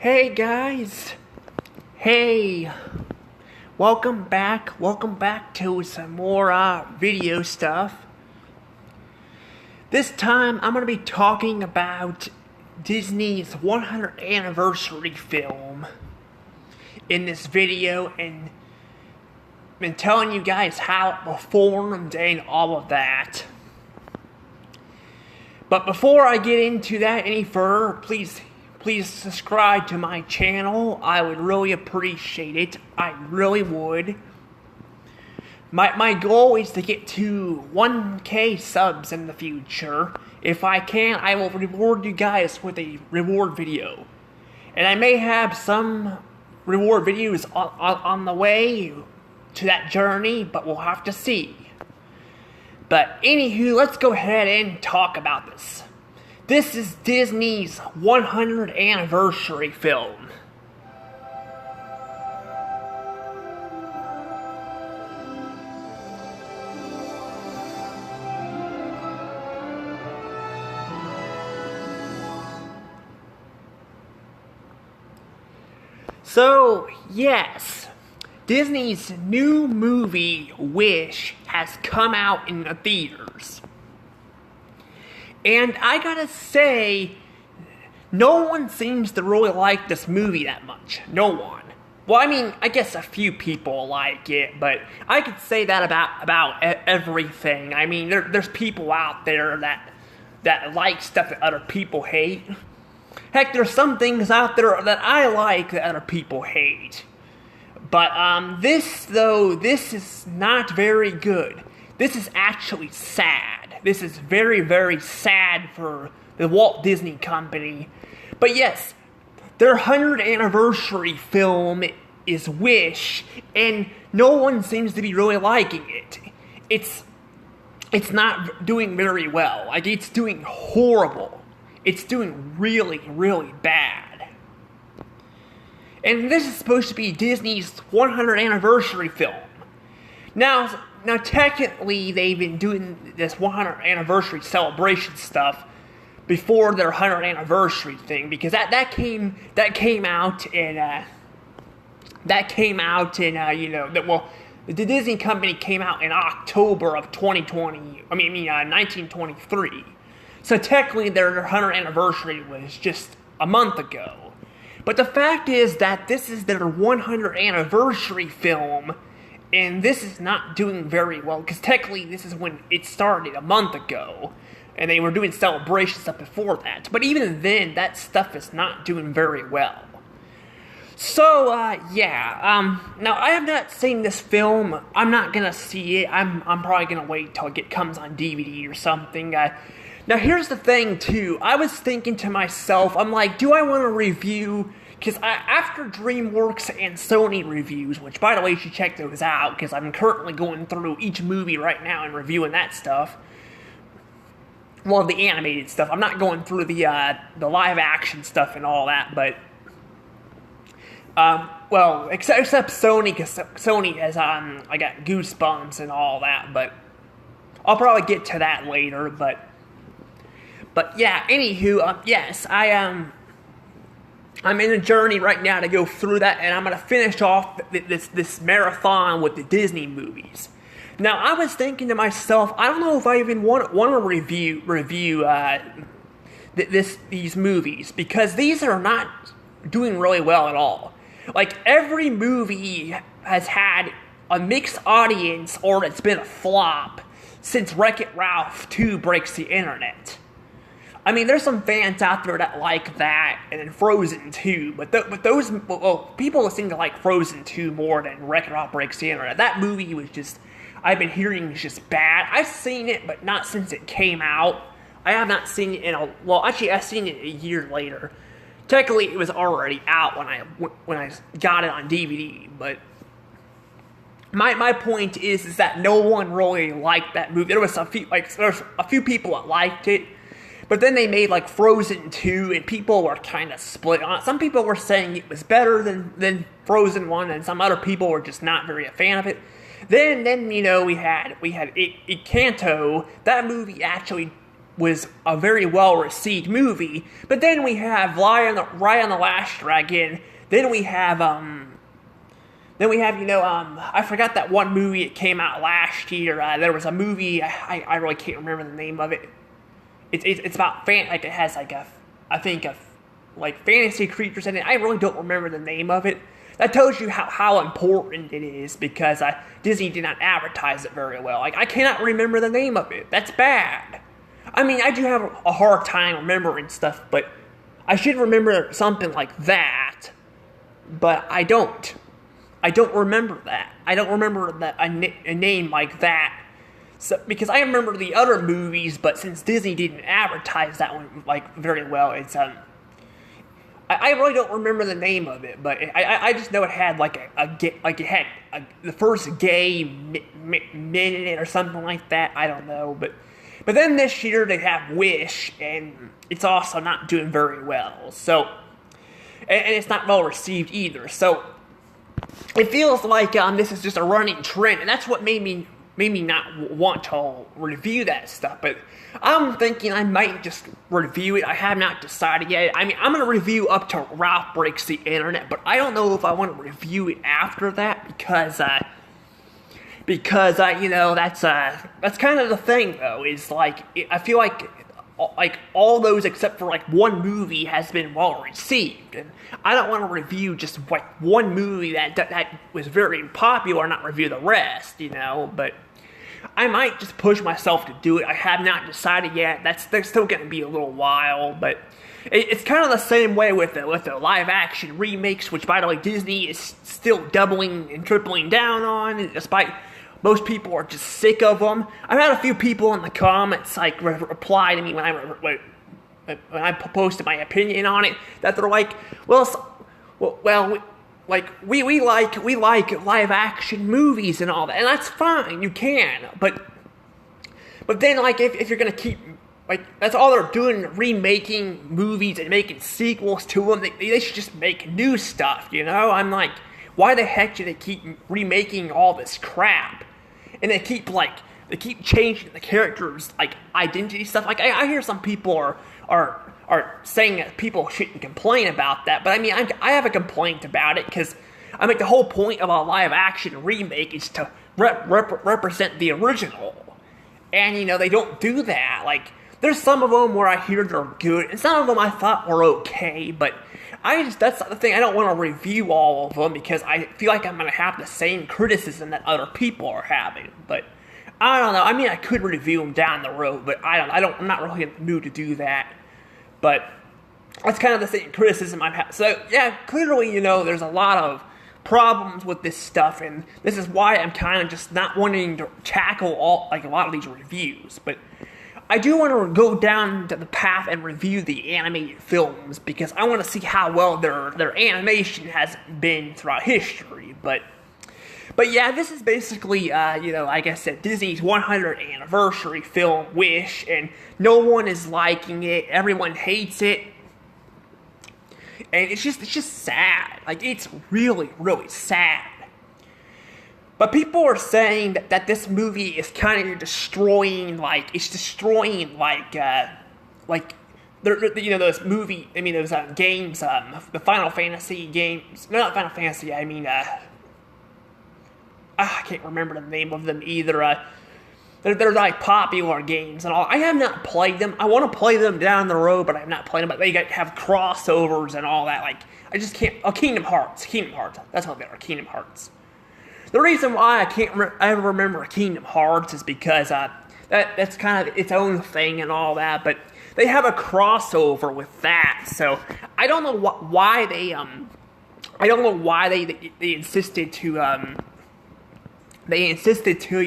Hey guys, hey, welcome back to some more video stuff. This time I'm going to be talking about Disney's 100th anniversary film in this video and been telling you guys how it performed and all of that. But before I get into that any further, please subscribe to my channel. I would really appreciate it. I really would. My goal is to get to 1K subs in the future. If I can, I will reward you guys with a reward video. And I may have some reward videos on the way to that journey, but we'll have to see. But anywho, let's go ahead and talk about this. This is Disney's 100th anniversary film. So, yes, Disney's new movie, Wish, has come out in the theaters. And I gotta say, no one seems to really like this movie that much. No one. Well, I mean, I guess a few people like it, but I could say that about everything. I mean, there's people out there that like stuff that other people hate. Heck, there's some things out there that I like that other people hate. But this is not very good. This is actually sad. This is very, very sad for the Walt Disney Company. But yes, their 100th anniversary film is Wish, and no one seems to be really liking it. It's not doing very well. Like, it's doing horrible. It's doing really, really bad. And this is supposed to be Disney's 100th anniversary film. Now, technically, they've been doing this 100th anniversary celebration stuff before their 100th anniversary thing, because that came out in the Disney company came out in October of 1923. So technically, their 100th anniversary was just a month ago. But the fact is that this is their 100th anniversary film. And this is not doing very well, because technically this is when it started a month ago. And they were doing celebration stuff before that. But even then, that stuff is not doing very well. So, now I have not seen this film. I'm not gonna see it. I'm probably gonna wait till it comes on DVD or something. Now here's the thing too. I was thinking to myself, I'm like, do I want to review... Because after DreamWorks and Sony reviews, which, by the way, you should check those out, because I'm currently going through each movie right now and reviewing that stuff. Well, the animated stuff. I'm not going through the live-action stuff and all that, but... except Sony, because Sony has, I got Goosebumps and all that, but... I'll probably get to that later, but yeah, anywho, yes, I'm in a journey right now to go through that, and I'm going to finish off this marathon with the Disney movies. Now, I was thinking to myself, I don't know if I even want to review these movies, because these are not doing really well at all. Like, every movie has had a mixed audience, or it's been a flop, since Wreck-It Ralph 2 breaks the internet. I mean, there's some fans out there that like that, and then Frozen 2, but those people seem to like Frozen 2 more than Wreck-It Ralph breaks the internet. That movie was just, I've been hearing it's just bad. I've seen it, but not since it came out. I have not seen it I've seen it a year later. Technically, it was already out when I got it on DVD, but my point is that no one really liked that movie. There's a few people that liked it. But then they made, like, Frozen 2, and people were kind of split on it. Some people were saying it was better than Frozen 1, and some other people were just not very a fan of it. Then we had Encanto. That movie actually was a very well received movie. But then we have Raya and the Last Dragon. Then we have I forgot that one movie that came out last year. There was a movie, I really can't remember the name of it. It's about it has fantasy creatures in it. I really don't remember the name of it. That tells you how important it is, because Disney did not advertise it very well. I cannot remember the name of it. That's bad. I mean, I do have a hard time remembering stuff, but I should remember something like that. But I don't. I don't remember that. I don't remember a name like that. So, because I remember the other movies, but since Disney didn't advertise that one very well, it's I really don't remember the name of it, but I just know it had the first gay minute or something like that. I don't know, but then this year they have Wish, and it's also not doing very well. So, and it's not well received either. So it feels like this is just a running trend, and that's what made me not want to review that stuff. But I'm thinking I might just review it. I have not decided yet. I mean, I'm going to review up to Ralph Breaks the Internet, but I don't know if I want to review it after that, because that's kind of the thing, though, is I feel like all those except for one movie has been well received, and I don't want to review just one movie that was very popular and not review the rest, but I might just push myself to do it. I have not decided yet. There's still going to be a little while, but it's kind of the same way with the live action remakes, which, by the way, Disney is still doubling and tripling down on, despite most people are just sick of them. I've had a few people in the comments reply to me when I posted my opinion on it, that they're like, we like live action movies and all that, and that's fine, you can, but then if you're gonna keep that's all they're doing, remaking movies and making sequels to them, they should just make new stuff, I'm like, why the heck do they keep remaking all this crap? And they keep changing the characters identity stuff. I hear some people are saying that people shouldn't complain about that, but I mean, I have a complaint about it, because the whole point of a live action remake is to represent the original, and they don't do that. There's some of them where I hear they're good, and some of them I thought were okay, but that's the thing, I don't want to review all of them, because I feel like I'm going to have the same criticism that other people are having, but I don't know. I could review them down the road, but I'm not really in the mood to do that. But that's kind of the same criticism I've had. So, yeah, clearly, there's a lot of problems with this stuff, and this is why I'm kind of just not wanting to tackle a lot of these reviews. But I do want to go down to the path and review the animated films, because I want to see how well their animation has been throughout history. But yeah, this is basically, like I said, Disney's 100th anniversary film, Wish, and no one is liking it. Everyone hates it, and it's just sad. It's really, really sad. But people are saying that this movie is kind of destroying, those games, the Final Fantasy games. No, not Final Fantasy. I can't remember the name of them either. They're popular games and all. I have not played them. I want to play them down the road, but I have not played them. But they have crossovers and all that. I just can't. Oh, Kingdom Hearts. That's what they are. Kingdom Hearts. The reason why I can't ever remember Kingdom Hearts is because that's kind of its own thing and all that. But they have a crossover with that, so I don't know why they they insisted to They insisted to,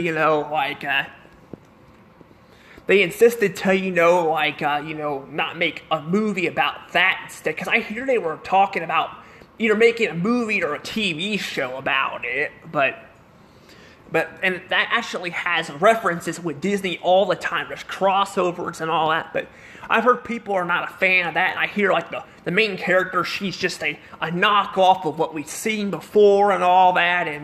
not make a movie about that instead. Because I hear they were talking about either making a movie or a TV show about it. And that actually has references with Disney all the time. There's crossovers and all that. But I've heard people are not a fan of that, and I hear like the main character, she's just a knockoff of what we've seen before and all that, and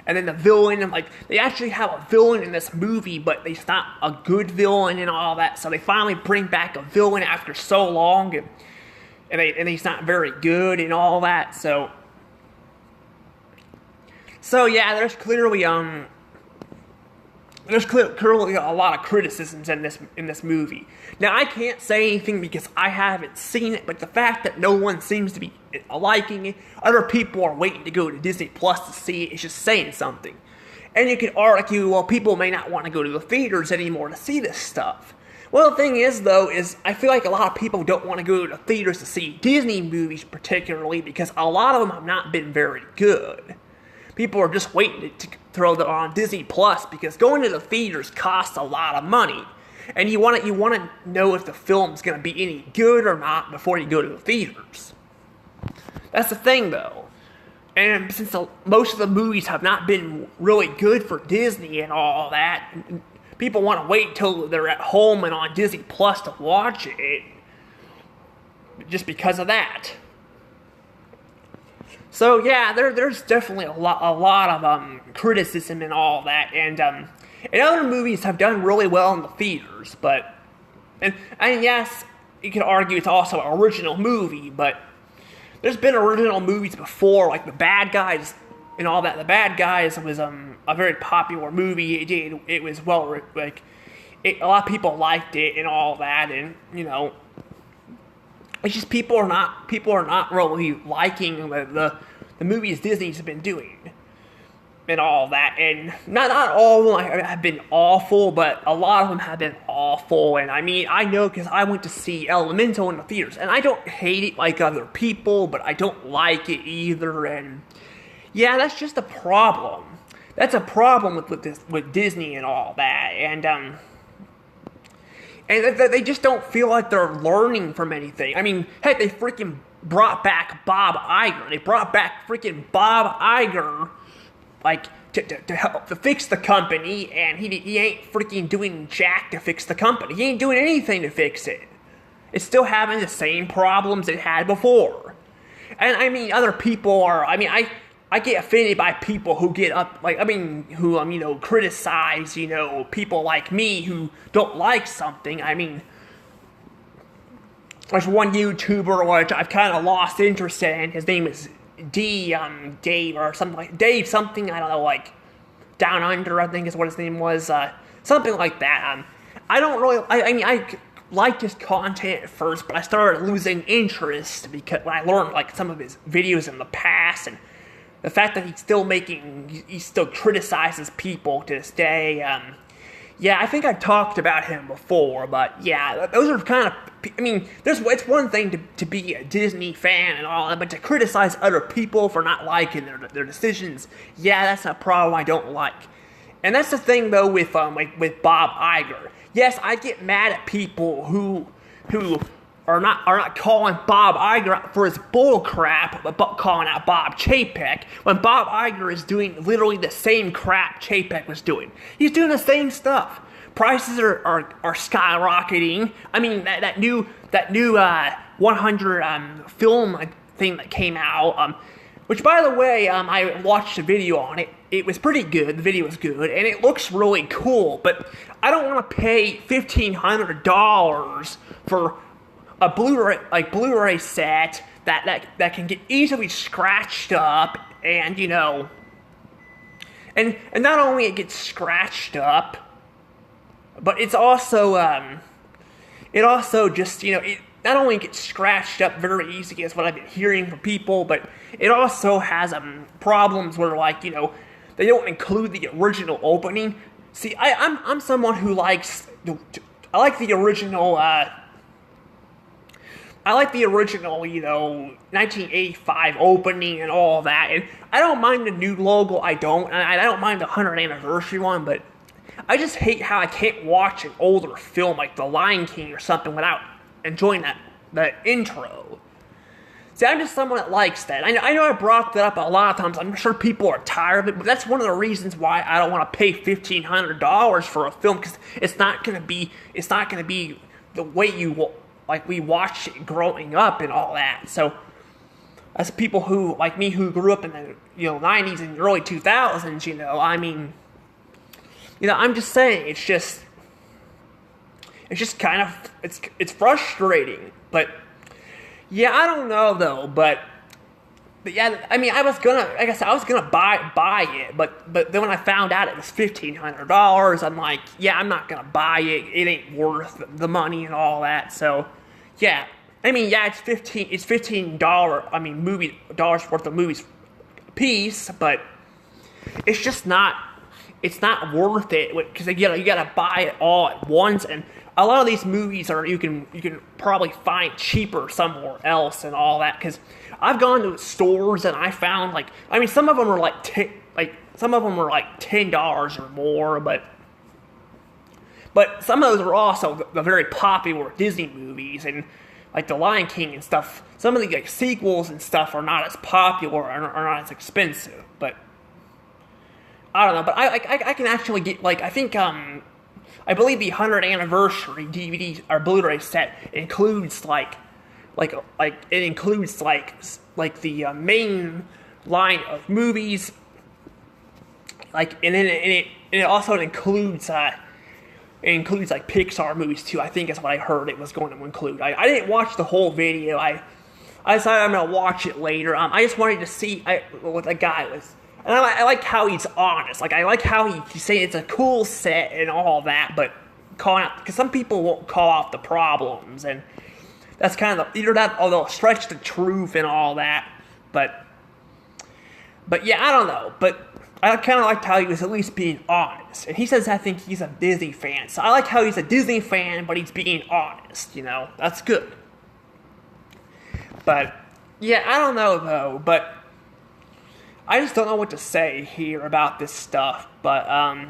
and then the villain, and like they actually have a villain in this movie, but he's not a good villain and all that. So they finally bring back a villain after so long, and he's not very good and all that. So yeah, there's clearly clearly a lot of criticisms in this movie. Now, I can't say anything because I haven't seen it, but the fact that no one seems to be liking it, other people are waiting to go to Disney Plus to see it, is just saying something. And you could argue, well, people may not want to go to the theaters anymore to see this stuff. Well, the thing is, though, is I feel like a lot of people don't want to go to the theaters to see Disney movies particularly because a lot of them have not been very good. People are just waiting to throw them on Disney Plus because going to the theaters costs a lot of money, and you want to know if the film's going to be any good or not before you go to the theaters. That's the thing, though. And since most of the movies have not been really good for Disney and all that, people want to wait until they're at home and on Disney Plus to watch it, just because of that. So yeah, there's definitely a lot of criticism and all that, and other movies have done really well in the theaters, but and yes, you could argue it's also an original movie, but there's been original movies before, like The Bad Guys and all that. The Bad Guys was a very popular movie. It was well, like a lot of people liked it and all that, and it's just people are not really liking the movies Disney's been doing and all that. And not all of them have been awful, but a lot of them have been awful. And I mean, I know because I went to see Elemental in the theaters, and I don't hate it like other people, but I don't like it either. And yeah, that's just a problem. That's a problem with Disney and all that. And they just don't feel like they're learning from anything. I mean, heck, they freaking brought back Bob Iger. They brought back freaking Bob Iger, like, to help to fix the company, and he ain't freaking doing jack to fix the company. He ain't doing anything to fix it. It's still having the same problems it had before. And I mean, other people are, I get offended by people who get up, who criticize, people like me who don't like something. I mean, there's one YouTuber which I've kind of lost interest in. His name is Dave or something like Dave something. I don't know, like Down Under, I think is what his name was. Something like that. I don't really. I liked his content at first, but I started losing interest because when I learned like some of his videos in the past and the fact that he still criticizes people to this day. Yeah, I think I talked about him before, but yeah, those are kind of, it's one thing to be a Disney fan and all that, but to criticize other people for not liking their decisions, yeah, that's a problem I don't like. And that's the thing though with Bob Iger. Yes, I get mad at people who are not calling Bob Iger out for his bull crap, but calling out Bob Chapek, when Bob Iger is doing literally the same crap Chapek was doing. He's doing the same stuff. Prices are skyrocketing. I mean, that new 100 film thing that came out, which by the way, I watched a video on it. It was pretty good. The video was good, and it looks really cool. But I don't want to pay $1,500 for a Blu-ray set that can get easily scratched up, and and not only it gets scratched up, but it's also it also just it not only gets scratched up very easily as what I've been hearing from people, but it also has problems where they don't include the original opening. See, I'm someone who likes I like the original. I like the original, 1985 opening and all that, and I don't mind the new logo, I don't mind the 100th anniversary one, but I just hate how I can't watch an older film like The Lion King or something without enjoying the intro. See, I'm just someone that likes that. I know I brought that up a lot of times, I'm sure people are tired of it, but that's one of the reasons why I don't want to pay $1,500 for a film, because it's not going to be the way like we watched it growing up and all that. So as people who like me who grew up in the 90s and early 2000s, I mean, I'm just saying it's just kind of it's frustrating. But yeah, I don't know though, but yeah, I mean, I was gonna buy it, but then when I found out it was $1,500, I'm like, yeah, I'm not gonna buy it. It ain't worth the money and all that. So, yeah, I mean, yeah, it's $15. I mean, dollars worth of movies a piece, but it's just not. It's not worth it because you gotta buy it all at once, and a lot of these movies you can probably find cheaper somewhere else and all that. Because I've gone to stores and I found some of them are like $10 or more, but some of those are also the very popular Disney movies and like The Lion King and stuff. Some of the sequels and stuff are not as popular and are not as expensive, but I don't know. But I can actually get I think I believe the 100th anniversary DVD or Blu-ray set includes the main line of movies, and then it also includes Pixar movies too. I think is what I heard it was going to include. I didn't watch the whole video. I decided I'm gonna watch it later. I just wanted to see what the guy was. And I like how he's honest. I like how he's saying it's a cool set and all that, but calling out, because some people won't call out the problems, and that's kind of either that or they'll stretch the truth and all that. But yeah, I don't know. But I kind of liked how he was at least being honest. And he says I think he's a Disney fan, so I like how he's a Disney fan, but he's being honest. That's good. But yeah, I don't know though. But I just don't know what to say here about this stuff, but I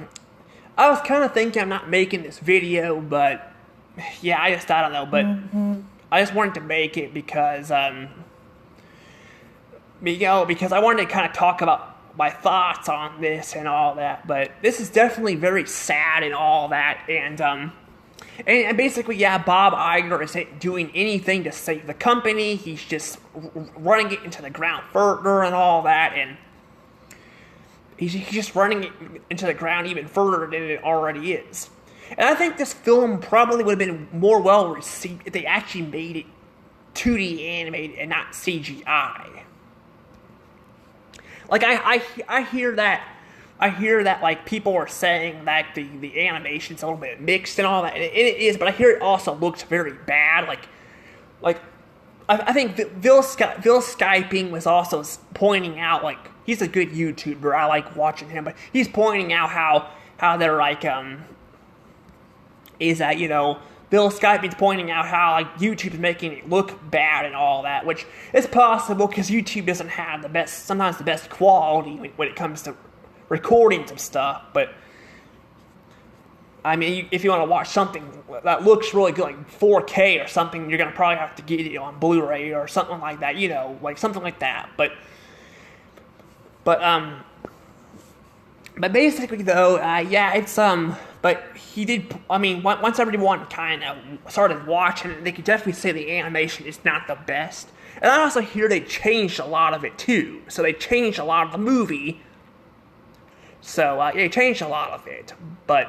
was kind of thinking I'm not making this video, but yeah, I don't know, but I just wanted to make it because because I wanted to kind of talk about my thoughts on this and all that. But this is definitely very sad and all that, and basically, yeah, Bob Iger isn't doing anything to save the company. He's just running it into the ground further and all that, and he's just running it into the ground even further than it already is. And I think this film probably would have been more well received if they actually made it 2D animated and not CGI. I hear that. People are saying that the animation's a little bit mixed and all that, and it is, but I hear it also looks very bad. I think Bill Skyping was also pointing out, he's a good YouTuber. I like watching him, but he's pointing out how they're Bill Skyping's pointing out how YouTube is making it look bad and all that, which is possible because YouTube doesn't have sometimes the best quality when it comes to recording some stuff. But I mean, if you want to watch something that looks really good, like 4K or something, you're gonna probably have to get it on Blu-ray or something like that, something like that. But basically though, yeah, it's but he did. I mean, once everyone kind of started watching it, they could definitely say the animation is not the best. And I also hear they changed a lot of it too. So they changed a lot of the movie. So they changed a lot of it, but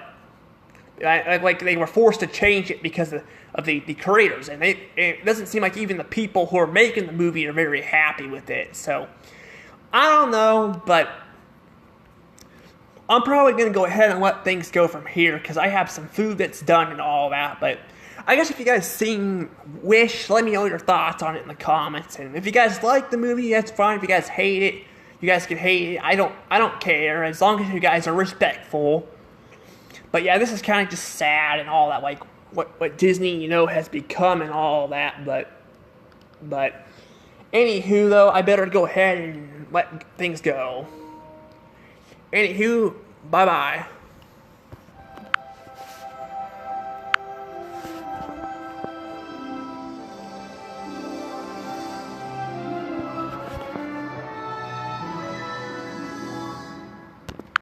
they were forced to change it because of the creators, and it doesn't seem like even the people who are making the movie are very happy with it. So I don't know, but I'm probably going to go ahead and let things go from here because I have some food that's done and all that. But I guess if you guys seen Wish, let me know your thoughts on it in the comments. And if you guys like the movie, that's fine. If you guys hate it, you guys can hate it. I don't care as long as you guys are respectful. But yeah, this is kind of just sad and all that, what Disney has become and all that. But anywho, though, I better go ahead and let things go. Anywho, bye-bye.